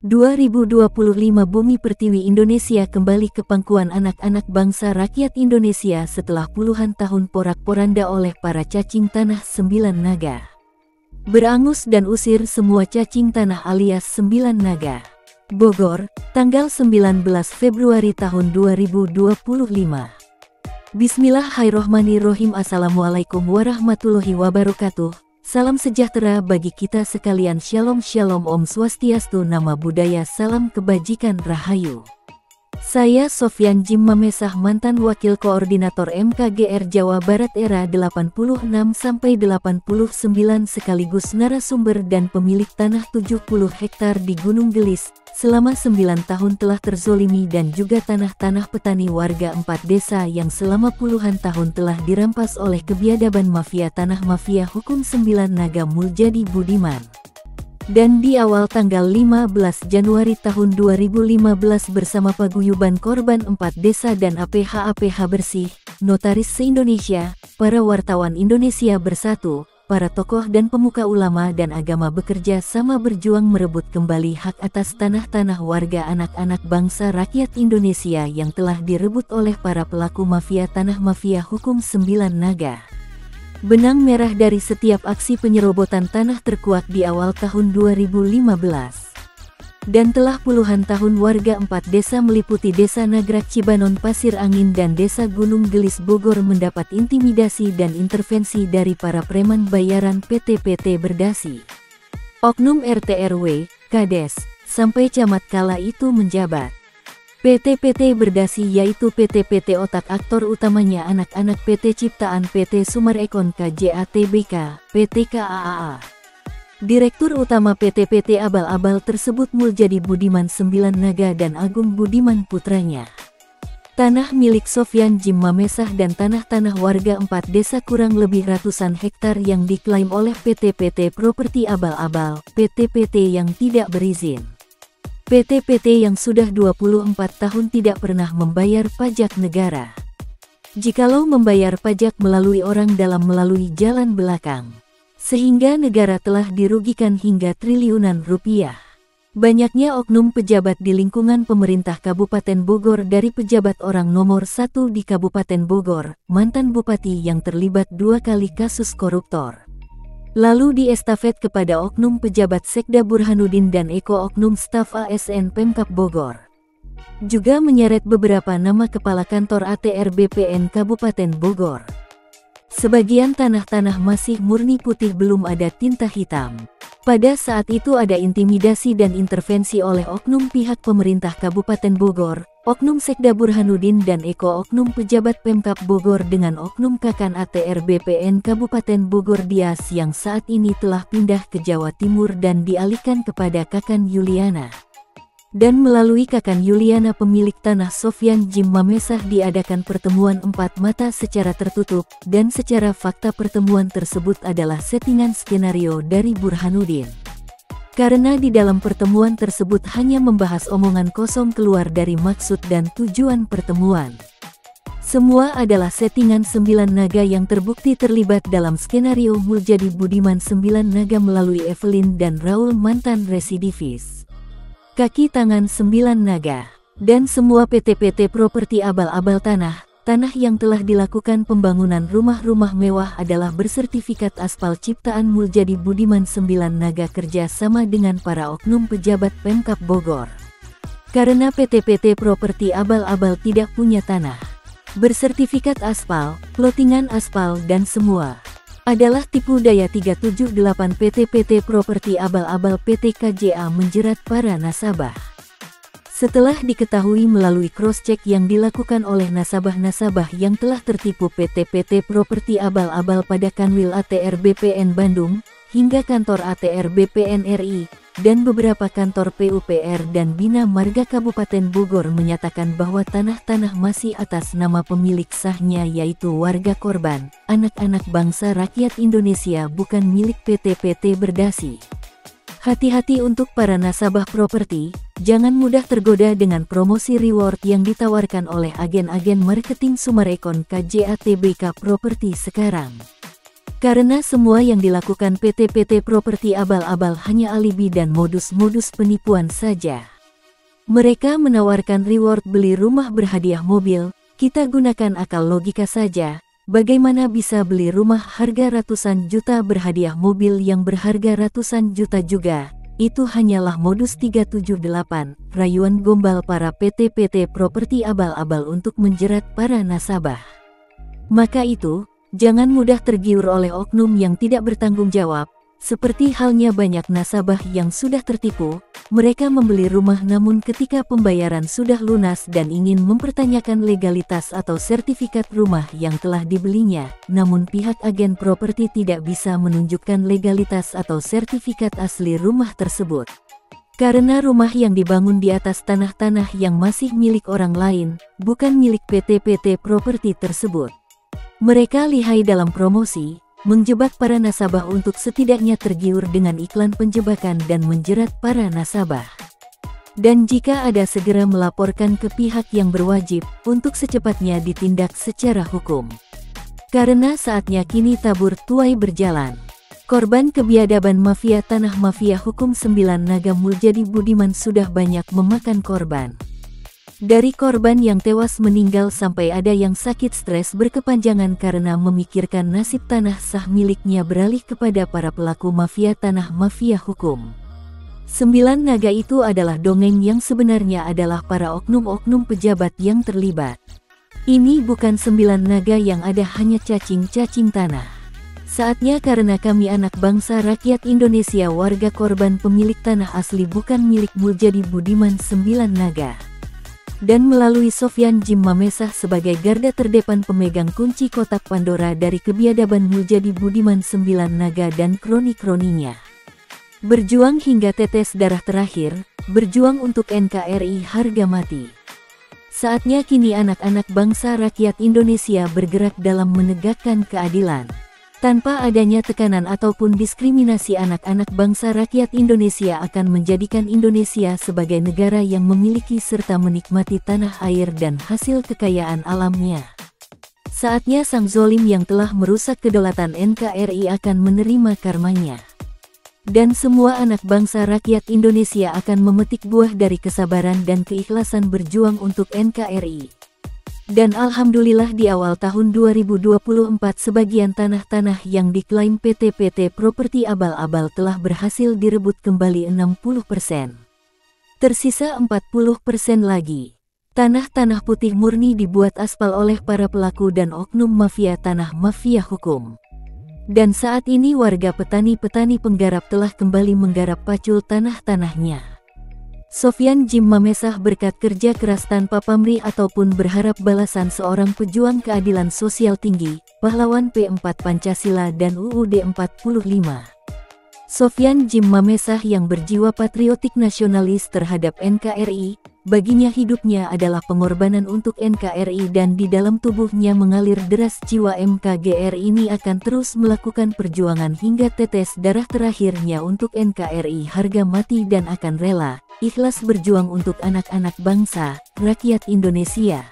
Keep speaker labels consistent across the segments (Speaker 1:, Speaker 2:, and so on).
Speaker 1: 2025 Bumi Pertiwi Indonesia kembali ke pangkuan anak-anak bangsa rakyat Indonesia setelah puluhan tahun porak-poranda oleh para cacing tanah 9 naga. Berangus dan usir semua cacing tanah alias 9 naga. Bogor, tanggal 19 Februari tahun 2025. Bismillahirrohmanirrohim. Assalamualaikum warahmatullahi wabarakatuh. Salam sejahtera bagi kita sekalian. Shalom Shalom, Om Swastiastu, Nama Budaya, Salam Kebajikan, Rahayu. Saya Sofyan Jim Mamesah, mantan Wakil Koordinator MKGR Jawa Barat era 86-89 sekaligus narasumber dan pemilik tanah 70 hektar di Gunung Gelis. Selama 9 tahun telah terzolimi dan juga tanah-tanah petani warga 4 desa yang selama puluhan tahun telah dirampas oleh kebiadaban mafia tanah mafia hukum 9 naga Muljadi Budiman. Dan di awal tanggal 15 Januari tahun 2015 bersama paguyuban korban 4 desa dan APH bersih, notaris se-Indonesia, para wartawan Indonesia bersatu, para tokoh dan pemuka ulama dan agama bekerja sama berjuang merebut kembali hak atas tanah-tanah warga anak-anak bangsa rakyat Indonesia yang telah direbut oleh para pelaku mafia tanah mafia hukum 9 naga. Benang merah dari setiap aksi penyerobotan tanah terkuak di awal tahun 2015. Dan telah puluhan tahun warga 4 desa meliputi Desa Nagrak Cibanon Pasir Angin dan Desa Gunung Gelis Bogor mendapat intimidasi dan intervensi dari para preman bayaran PT-PT Berdasi. Oknum RT/RW, Kades, sampai camat kala itu menjabat. PT-PT Berdasi yaitu PT-PT otak aktor utamanya anak-anak PT Ciptaan, PT Sumarekon, KJATBK, PT KAAA. Direktur utama PT-PT abal-abal tersebut Muljadi Budiman 9 naga dan Agung Budiman putranya. Tanah milik Sofyan Jim Mamesah dan tanah-tanah warga 4 desa kurang lebih ratusan hektar yang diklaim oleh PT-PT Properti Abal-abal, PT-PT yang tidak berizin. PT-PT yang sudah 24 tahun tidak pernah membayar pajak negara. Jikalau membayar pajak melalui orang dalam melalui jalan belakang. Sehingga negara telah dirugikan hingga triliunan rupiah. Banyaknya oknum pejabat di lingkungan pemerintah Kabupaten Bogor dari pejabat orang nomor 1 di Kabupaten Bogor, mantan bupati yang terlibat 2 kali kasus koruptor. Lalu diestafet kepada oknum pejabat Sekda Burhanuddin dan Eko oknum staf ASN Pemkab Bogor. Juga menyeret beberapa nama kepala kantor ATR BPN Kabupaten Bogor. Sebagian tanah-tanah masih murni putih, belum ada tinta hitam. Pada saat itu ada intimidasi dan intervensi oleh oknum pihak pemerintah Kabupaten Bogor, oknum Sekda Burhanuddin dan Eko oknum pejabat Pemkab Bogor dengan oknum Kakan ATR BPN Kabupaten Bogor Dias yang saat ini telah pindah ke Jawa Timur dan dialihkan kepada Kakan Yuliana. Dan melalui Kakan Yuliana pemilik tanah Sofyan Jim Mamesah diadakan pertemuan 4 mata secara tertutup, dan secara fakta pertemuan tersebut adalah settingan skenario dari Burhanuddin. Karena di dalam pertemuan tersebut hanya membahas omongan kosong keluar dari maksud dan tujuan pertemuan. Semua adalah settingan 9 naga yang terbukti terlibat dalam skenario Muljadi Budiman 9 naga melalui Evelyn dan Raul mantan residivis. Kaki tangan 9 naga, dan semua PT-PT properti abal-abal tanah yang telah dilakukan pembangunan rumah-rumah mewah adalah bersertifikat aspal ciptaan Muljadi Budiman 9 naga kerja sama dengan para oknum pejabat Pemkab Bogor. Karena PT-PT properti abal-abal tidak punya tanah bersertifikat aspal, plottingan aspal dan semua adalah tipu daya 378 PT-PT Properti Abal-abal PT KJA menjerat para nasabah. Setelah diketahui melalui cross-check yang dilakukan oleh nasabah-nasabah yang telah tertipu PT-PT Properti Abal-abal pada Kanwil ATR BPN Bandung, hingga kantor ATR BPN RI, dan beberapa kantor PUPR dan Bina Marga Kabupaten Bogor menyatakan bahwa tanah-tanah masih atas nama pemilik sahnya yaitu warga korban, anak-anak bangsa rakyat Indonesia, bukan milik PT-PT Berdasi. Hati-hati untuk para nasabah properti, jangan mudah tergoda dengan promosi reward yang ditawarkan oleh agen-agen marketing Sumarekon KJATBK Properti sekarang. Karena semua yang dilakukan PT Properti Abal-Abal hanya alibi dan modus-modus penipuan saja. Mereka menawarkan reward beli rumah berhadiah mobil, kita gunakan akal logika saja. Bagaimana bisa beli rumah harga ratusan juta berhadiah mobil yang berharga ratusan juta juga? Itu hanyalah modus 378, rayuan gombal para PT Properti Abal-Abal untuk menjerat para nasabah. Maka itu, jangan mudah tergiur oleh oknum yang tidak bertanggung jawab. Seperti halnya banyak nasabah yang sudah tertipu, mereka membeli rumah namun ketika pembayaran sudah lunas dan ingin mempertanyakan legalitas atau sertifikat rumah yang telah dibelinya, namun pihak agen properti tidak bisa menunjukkan legalitas atau sertifikat asli rumah tersebut. Karena rumah yang dibangun di atas tanah-tanah yang masih milik orang lain, bukan milik PT Properti tersebut. Mereka lihai dalam promosi, menjebak para nasabah untuk setidaknya tergiur dengan iklan penjebakan dan menjerat para nasabah. Dan jika ada segera melaporkan ke pihak yang berwajib untuk secepatnya ditindak secara hukum. Karena saatnya kini tabur tuai berjalan. Korban kebiadaban mafia tanah mafia hukum 9 Naga Muljadi Budiman sudah banyak memakan korban. Dari korban yang tewas meninggal sampai ada yang sakit stres berkepanjangan karena memikirkan nasib tanah sah miliknya beralih kepada para pelaku mafia tanah mafia hukum. 9 naga itu adalah dongeng yang sebenarnya adalah para oknum-oknum pejabat yang terlibat. Ini bukan 9 naga yang ada hanya cacing-cacing tanah. Saatnya karena kami anak bangsa rakyat Indonesia warga korban pemilik tanah asli bukan milik Muljadi Budiman 9 naga. Dan melalui Sofyan Jim Mamesah sebagai garda terdepan pemegang kunci kotak Pandora dari kebiadaban Muljadi Budiman 9 naga dan kroni-kroninya. Berjuang hingga tetes darah terakhir, berjuang untuk NKRI harga mati. Saatnya kini anak-anak bangsa rakyat Indonesia bergerak dalam menegakkan keadilan. Tanpa adanya tekanan ataupun diskriminasi anak-anak bangsa rakyat Indonesia akan menjadikan Indonesia sebagai negara yang memiliki serta menikmati tanah air dan hasil kekayaan alamnya. Saatnya sang zolim yang telah merusak kedaulatan NKRI akan menerima karmanya. Dan semua anak bangsa rakyat Indonesia akan memetik buah dari kesabaran dan keikhlasan berjuang untuk NKRI. Dan alhamdulillah di awal tahun 2024 sebagian tanah-tanah yang diklaim PT Properti Abal-Abal telah berhasil direbut kembali 60%. Tersisa 40% lagi. Tanah-tanah putih murni dibuat aspal oleh para pelaku dan oknum mafia tanah mafia hukum. Dan saat ini warga petani-petani penggarap telah kembali menggarap pacul tanah-tanahnya. Sofyan Jim Mamesah berkat kerja keras tanpa pamrih ataupun berharap balasan seorang pejuang keadilan sosial tinggi, pahlawan P4 Pancasila dan UUD 45. Sofyan Jim Mamesah yang berjiwa patriotik nasionalis terhadap NKRI, baginya hidupnya adalah pengorbanan untuk NKRI dan di dalam tubuhnya mengalir deras jiwa MKGR ini akan terus melakukan perjuangan hingga tetes darah terakhirnya untuk NKRI harga mati dan akan rela, ikhlas berjuang untuk anak-anak bangsa, rakyat Indonesia.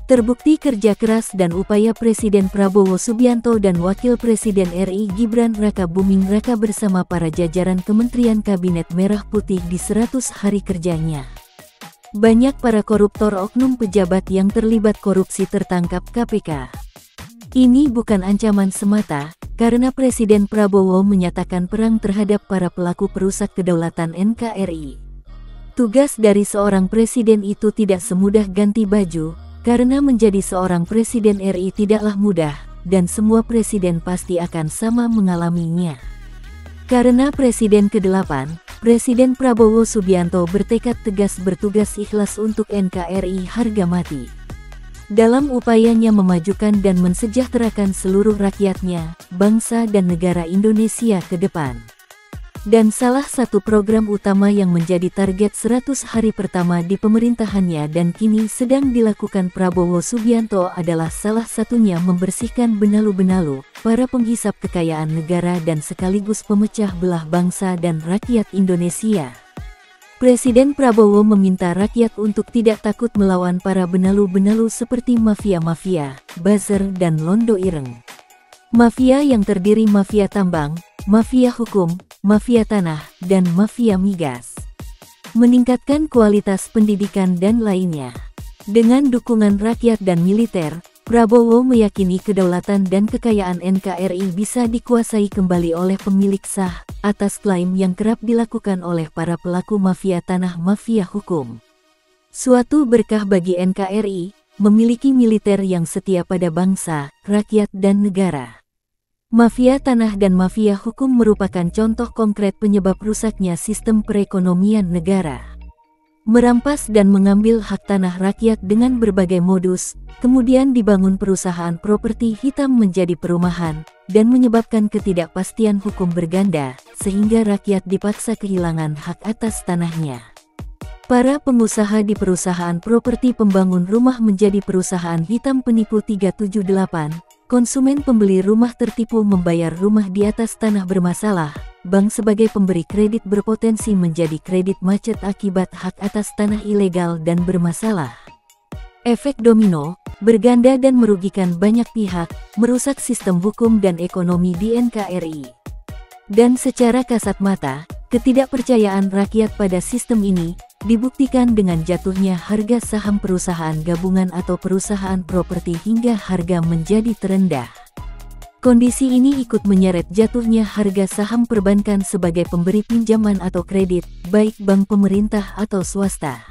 Speaker 1: Terbukti kerja keras dan upaya Presiden Prabowo Subianto dan Wakil Presiden RI Gibran Raka Buming Raka bersama para jajaran Kementerian Kabinet Merah Putih di 100 hari kerjanya. Banyak para koruptor oknum pejabat yang terlibat korupsi tertangkap KPK. Ini bukan ancaman semata, karena Presiden Prabowo menyatakan perang terhadap para pelaku perusak kedaulatan NKRI. Tugas dari seorang presiden itu tidak semudah ganti baju, karena menjadi seorang presiden RI tidaklah mudah, dan semua presiden pasti akan sama mengalaminya. Karena Presiden ke-8, Presiden Prabowo Subianto bertekad tegas bertugas ikhlas untuk NKRI harga mati. Dalam upayanya memajukan dan mensejahterakan seluruh rakyatnya, bangsa dan negara Indonesia ke depan. Dan salah satu program utama yang menjadi target 100 hari pertama di pemerintahannya dan kini sedang dilakukan Prabowo Subianto adalah salah satunya membersihkan benalu-benalu para penghisap kekayaan negara dan sekaligus pemecah belah bangsa dan rakyat Indonesia. Presiden Prabowo meminta rakyat untuk tidak takut melawan para benalu-benalu seperti mafia-mafia, buzzer dan londo ireng. Mafia yang terdiri mafia tambang, mafia hukum, mafia tanah, dan mafia migas. Meningkatkan kualitas pendidikan dan lainnya. Dengan dukungan rakyat dan militer, Prabowo meyakini kedaulatan dan kekayaan NKRI bisa dikuasai kembali oleh pemilik sah, atas klaim yang kerap dilakukan oleh para pelaku mafia tanah mafia hukum. Suatu berkah bagi NKRI, memiliki militer yang setia pada bangsa, rakyat dan negara. Mafia tanah dan mafia hukum merupakan contoh konkret penyebab rusaknya sistem perekonomian negara. Merampas dan mengambil hak tanah rakyat dengan berbagai modus, kemudian dibangun perusahaan properti hitam menjadi perumahan, dan menyebabkan ketidakpastian hukum berganda, sehingga rakyat dipaksa kehilangan hak atas tanahnya. Para pengusaha di perusahaan properti pembangun rumah menjadi perusahaan hitam penipu 378, konsumen pembeli rumah tertipu membayar rumah di atas tanah bermasalah, bank sebagai pemberi kredit berpotensi menjadi kredit macet akibat hak atas tanah ilegal dan bermasalah. Efek domino, berganda dan merugikan banyak pihak, merusak sistem hukum dan ekonomi di NKRI. Dan secara kasat mata, ketidakpercayaan rakyat pada sistem ini, dibuktikan dengan jatuhnya harga saham perusahaan gabungan atau perusahaan properti hingga harga menjadi terendah. Kondisi ini ikut menyeret jatuhnya harga saham perbankan sebagai pemberi pinjaman atau kredit, baik bank pemerintah atau swasta.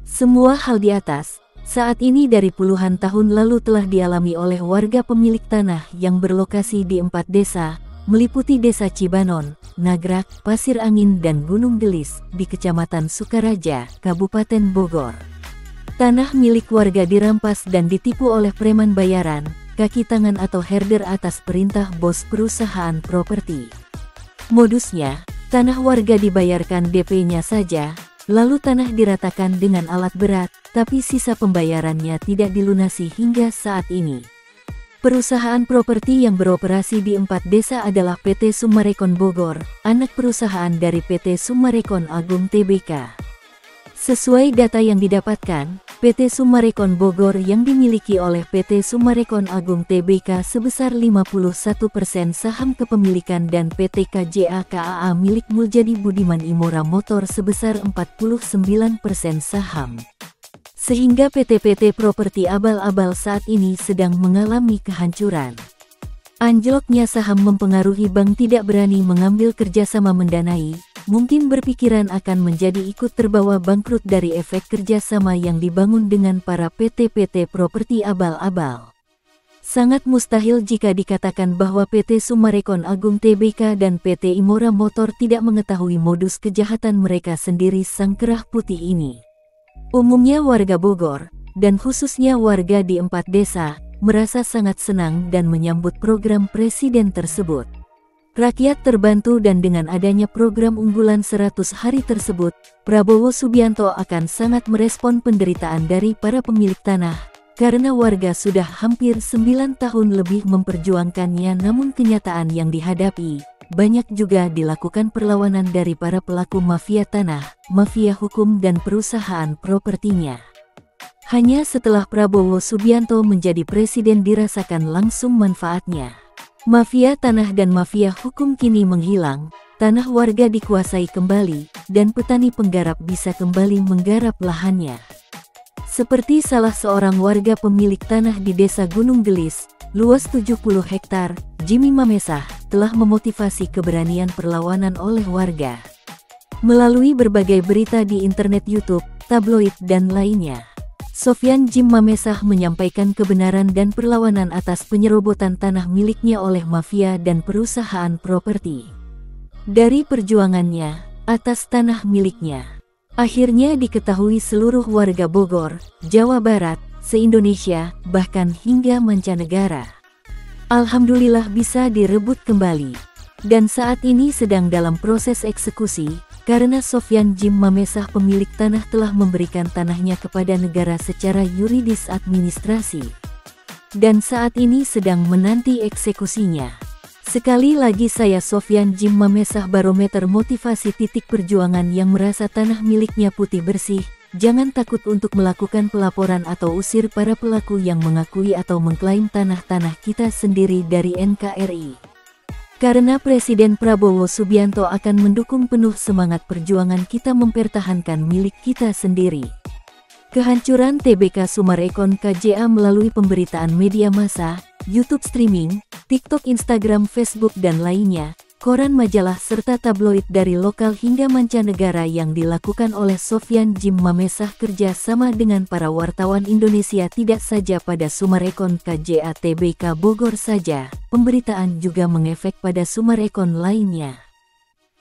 Speaker 1: Semua hal di atas, saat ini dari puluhan tahun lalu telah dialami oleh warga pemilik tanah yang berlokasi di 4 desa, meliputi Desa Cibanon, Nagrak, Pasir Angin dan Gunung Gelis, di Kecamatan Sukaraja, Kabupaten Bogor. Tanah milik warga dirampas dan ditipu oleh preman bayaran, kaki tangan atau herder atas perintah bos perusahaan properti. Modusnya, tanah warga dibayarkan DP-nya saja, lalu tanah diratakan dengan alat berat, tapi sisa pembayarannya tidak dilunasi hingga saat ini. Perusahaan properti yang beroperasi di 4 desa adalah PT Summarecon Bogor, anak perusahaan dari PT Summarecon Agung Tbk. Sesuai data yang didapatkan, PT Summarecon Bogor yang dimiliki oleh PT Summarecon Agung Tbk sebesar 51% saham kepemilikan dan PT KJA KAA milik Muljadi Budiman Imora Motor sebesar 49% saham. Sehingga PT-PT properti abal-abal saat ini sedang mengalami kehancuran. Anjloknya saham mempengaruhi bank tidak berani mengambil kerjasama mendanai, mungkin berpikiran akan menjadi ikut terbawa bangkrut dari efek kerjasama yang dibangun dengan para PT-PT properti abal-abal. Sangat mustahil jika dikatakan bahwa PT Summarecon Agung Tbk dan PT Imora Motor tidak mengetahui modus kejahatan mereka sendiri sang kerah putih ini. Umumnya warga Bogor, dan khususnya warga di 4 desa, merasa sangat senang dan menyambut program presiden tersebut. Rakyat terbantu dan dengan adanya program unggulan 100 hari tersebut, Prabowo Subianto akan sangat merespon penderitaan dari para pemilik tanah, karena warga sudah hampir 9 tahun lebih memperjuangkannya namun kenyataan yang dihadapi. Banyak juga dilakukan perlawanan dari para pelaku mafia tanah, mafia hukum dan perusahaan propertinya. Hanya setelah Prabowo Subianto menjadi presiden dirasakan langsung manfaatnya. Mafia tanah dan mafia hukum kini menghilang, tanah warga dikuasai kembali, dan petani penggarap bisa kembali menggarap lahannya. Seperti salah seorang warga pemilik tanah di Desa Gunung Gelis, luas 70 hektar, Jimmy Mamesah, telah memotivasi keberanian perlawanan oleh warga. Melalui berbagai berita di internet YouTube, tabloid dan lainnya, Sofyan Jim Mamesah menyampaikan kebenaran dan perlawanan atas penyerobotan tanah miliknya oleh mafia dan perusahaan properti. Dari perjuangannya atas tanah miliknya, akhirnya diketahui seluruh warga Bogor, Jawa Barat, se-Indonesia, bahkan hingga mancanegara. Alhamdulillah bisa direbut kembali. Dan saat ini sedang dalam proses eksekusi, karena Sofyan Jim Mamesah pemilik tanah telah memberikan tanahnya kepada negara secara yuridis administrasi. Dan saat ini sedang menanti eksekusinya. Sekali lagi saya Sofyan Jim Mamesah, barometer motivasi titik perjuangan yang merasa tanah miliknya putih bersih, jangan takut untuk melakukan pelaporan atau usir para pelaku yang mengakui atau mengklaim tanah-tanah kita sendiri dari NKRI. Karena Presiden Prabowo Subianto akan mendukung penuh semangat perjuangan kita mempertahankan milik kita sendiri. Kehancuran TBK Summarecon KJA melalui pemberitaan media massa, YouTube streaming, TikTok, Instagram, Facebook, dan lainnya, koran, majalah, serta tabloid dari lokal hingga mancanegara yang dilakukan oleh Sofyan Djim Mamesah kerja sama dengan para wartawan Indonesia tidak saja pada Summarecon KJA TBK Bogor saja, pemberitaan juga mengefek pada Summarecon lainnya.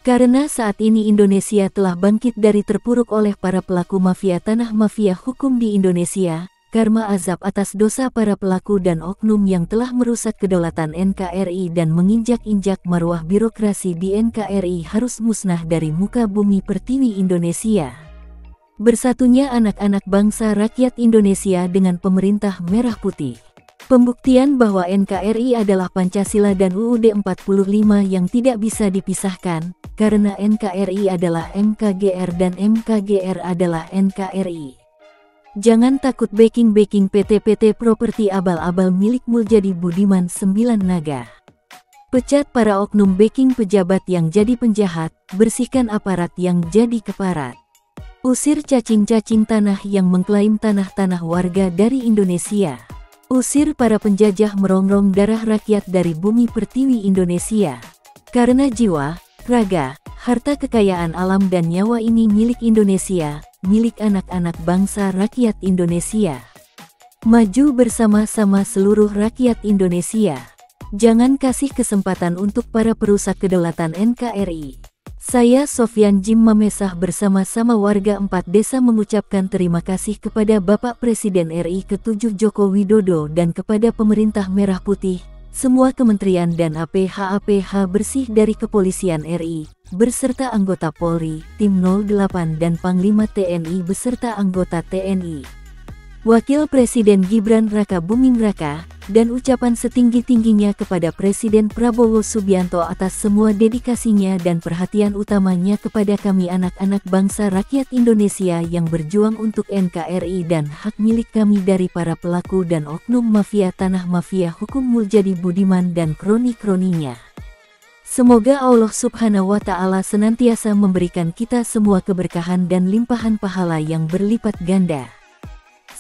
Speaker 1: Karena saat ini Indonesia telah bangkit dari terpuruk oleh para pelaku mafia tanah, mafia hukum di Indonesia, karma azab atas dosa para pelaku dan oknum yang telah merusak kedaulatan NKRI dan menginjak-injak marwah birokrasi di NKRI harus musnah dari muka bumi pertiwi Indonesia. Bersatunya anak-anak bangsa rakyat Indonesia dengan pemerintah merah putih. Pembuktian bahwa NKRI adalah Pancasila dan UUD 45 yang tidak bisa dipisahkan, karena NKRI adalah MKGR dan MKGR adalah NKRI. Jangan takut backing PT-PT properti abal-abal milik Muljadi Budiman 9 Naga. Pecat para oknum backing pejabat yang jadi penjahat, bersihkan aparat yang jadi keparat. Usir cacing-cacing tanah yang mengklaim tanah-tanah warga dari Indonesia. Usir para penjajah merongrong darah rakyat dari bumi pertiwi Indonesia. Karena jiwa, raga, harta, kekayaan alam dan nyawa ini milik Indonesia, milik anak-anak bangsa rakyat Indonesia. Maju bersama-sama seluruh rakyat Indonesia. Jangan kasih kesempatan untuk para perusak kedaulatan NKRI. Saya Sofyan Djim Mamesah bersama-sama warga 4 desa mengucapkan terima kasih kepada Bapak Presiden RI ke-7 Joko Widodo dan kepada pemerintah merah putih, semua kementerian dan APH bersih dari Kepolisian RI, beserta anggota Polri, Tim 08 dan Panglima TNI beserta anggota TNI. Wakil Presiden Gibran Raka Buming Raka, dan ucapan setinggi-tingginya kepada Presiden Prabowo Subianto atas semua dedikasinya dan perhatian utamanya kepada kami anak-anak bangsa rakyat Indonesia yang berjuang untuk NKRI dan hak milik kami dari para pelaku dan oknum mafia tanah, mafia hukum Muljadi Budiman dan kroni-kroninya. Semoga Allah Subhanahu wa Ta'ala senantiasa memberikan kita semua keberkahan dan limpahan pahala yang berlipat ganda.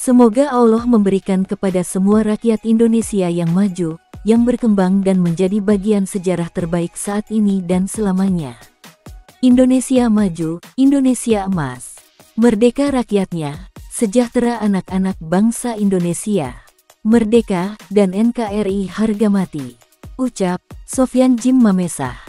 Speaker 1: Semoga Allah memberikan kepada semua rakyat Indonesia yang maju, yang berkembang dan menjadi bagian sejarah terbaik saat ini dan selamanya. Indonesia maju, Indonesia emas. Merdeka rakyatnya, sejahtera anak-anak bangsa Indonesia. Merdeka dan NKRI harga mati. Ucap Sofyan Djim Mamesah.